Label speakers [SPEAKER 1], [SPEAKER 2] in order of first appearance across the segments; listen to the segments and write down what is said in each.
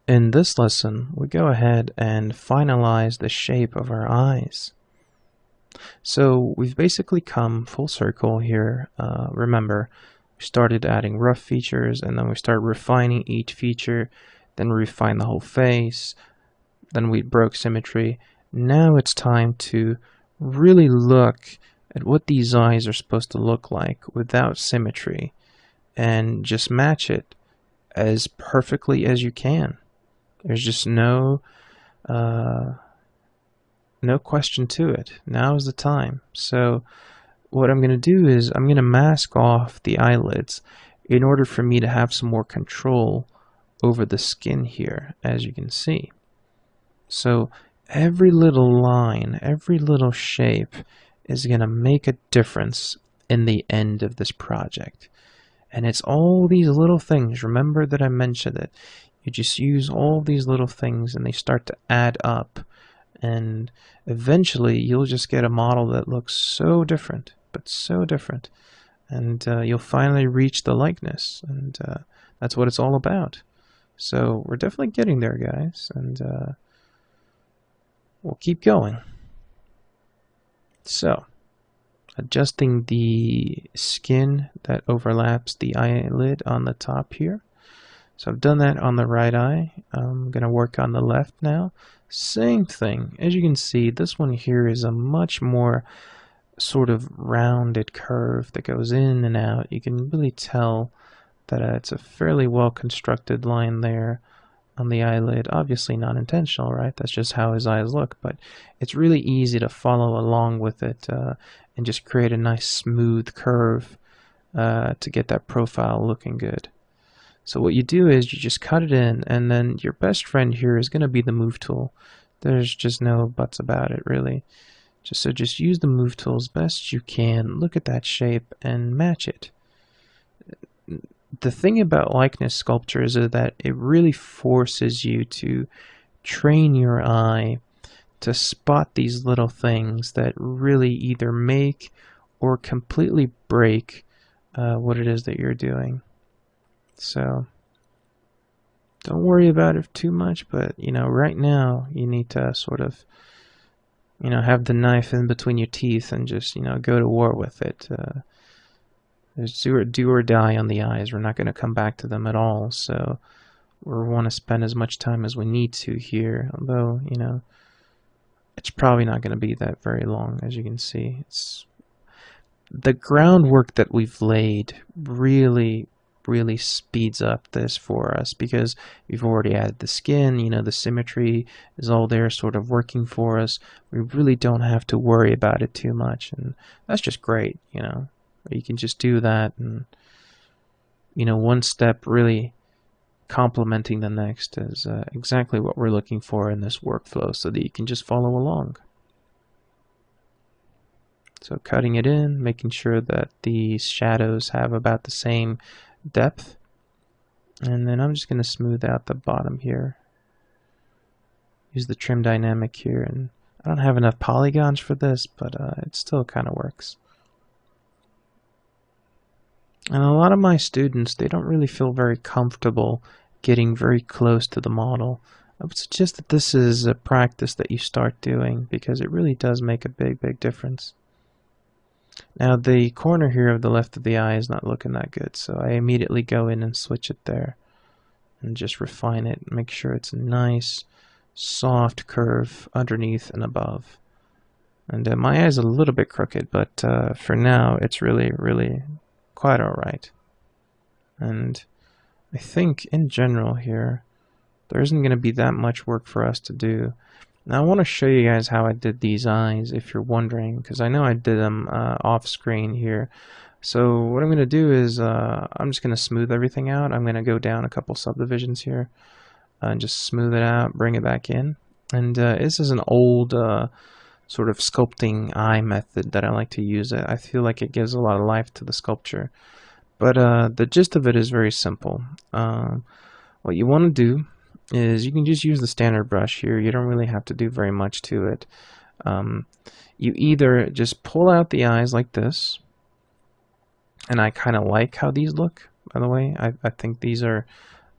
[SPEAKER 1] In this lesson, we go ahead and finalize the shape of our eyes. So we've basically come full circle here. Remember, we started adding rough features, and then we start refining each feature, then we refine the whole face, then we broke symmetry. Now it's time to really look at what these eyes are supposed to look like without symmetry, and just match it as perfectly as you can. There's just no question to it. Now is the time. So what I'm going to do is I'm going to mask off the eyelids in order for me to have some more control over the skin here, as you can see. So every little line, every little shape is going to make a difference in the end of this project. And it's all these little things. Remember that I mentioned it. You just use all these little things and they start to add up. And eventually you'll just get a model that looks so different, but so different. And you'll finally reach the likeness. And that's what it's all about. So we're definitely getting there, guys. And we'll keep going. So, adjusting the skin that overlaps the eyelid on the top here. So I've done that on the right eye. I'm going to work on the left now. Same thing. As you can see, this one here is a much more sort of rounded curve that goes in and out. You can really tell that it's a fairly well constructed line there on the eyelid. Obviously not intentional, right? That's just how his eyes look, but it's really easy to follow along with it and just create a nice smooth curve to get that profile looking good. So what you do is you just cut it in, and then your best friend here is going to be the move tool. There's just no buts about it, really. Just use the move tool as best you can. Look at that shape and match it. The thing about likeness sculpture is that it really forces you to train your eye to spot these little things that really either make or completely break what it is that you're doing. So don't worry about it too much, but right now you need to sort of have the knife in between your teeth and just go to war with it. There's do or die on the eyes. We're not going to come back to them at all, so we want to spend as much time as we need to here, although it's probably not going to be that very long. As you can see, it's the groundwork that we've laid really speeds up this for us, because we've already added the skin. The symmetry is all there sort of working for us. We really don't have to worry about it too much, and that's just great. You can just do that, and one step really complementing the next is exactly what we're looking for in this workflow, so that you can just follow along. So cutting it in, making sure that the shadows have about the same depth, and then I'm just going to smooth out the bottom here. Use the trim dynamic here, and I don't have enough polygons for this, but it still kind of works. And a lot of my students, they don't really feel very comfortable getting very close to the model. I would suggest that this is a practice that you start doing, because it really does make a big difference. Now the corner here of the left of the eye is not looking that good, so I immediately go in and switch it there and just refine it, make sure it's a nice soft curve underneath and above. And my eye is a little bit crooked, but for now it's really quite alright. And I think in general here there isn't going to be that much work for us to do. Now I want to show you guys how I did these eyes, if you're wondering, because I know I did them off screen here. So what I'm going to do is I'm just going to smooth everything out. I'm going to go down a couple subdivisions here and just smooth it out, bring it back in. And this is an old sort of sculpting eye method that I like to use. I feel like it gives a lot of life to the sculpture. But the gist of it is very simple. What you want to do is you can just use the standard brush here. You don't really have to do very much to it. You either just pull out the eyes like this, and I kind of like how these look, by the way. I think these are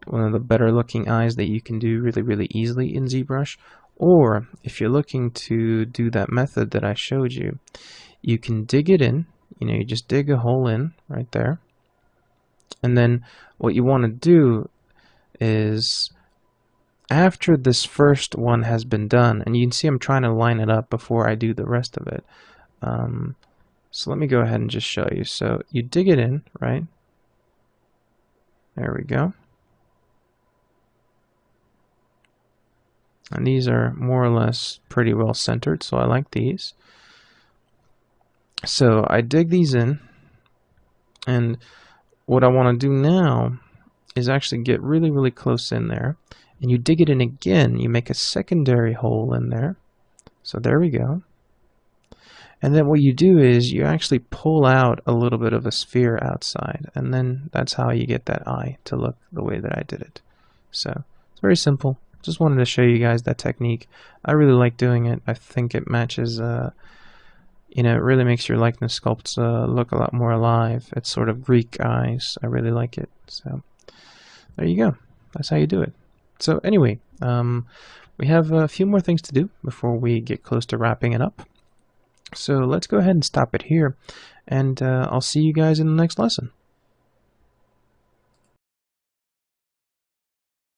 [SPEAKER 1] one of the better looking eyes that you can do really easily in ZBrush. Or if you're looking to do that method that I showed you, you can dig it in. You just dig a hole in right there. And then what you want to do is, after this first one has been done, and you can see I'm trying to line it up before I do the rest of it. So let me go ahead and just show you. So you dig it in, right? There we go. And these are more or less pretty well centered, so I like these. So I dig these in, and what I want to do now is actually get really close in there, and you dig it in again. You make a secondary hole in there. So there we go. And then what you do is you actually pull out a little bit of a sphere outside, and then that's how you get that eye to look the way that I did it. So it's very simple. Just wanted to show you guys that technique. I really like doing it. I think it matches, it really makes your likeness sculpts look a lot more alive. It's sort of Greek eyes. I really like it. So there you go. That's how you do it. So anyway, we have a few more things to do before we get close to wrapping it up. So let's go ahead and stop it here, and I'll see you guys in the next lesson.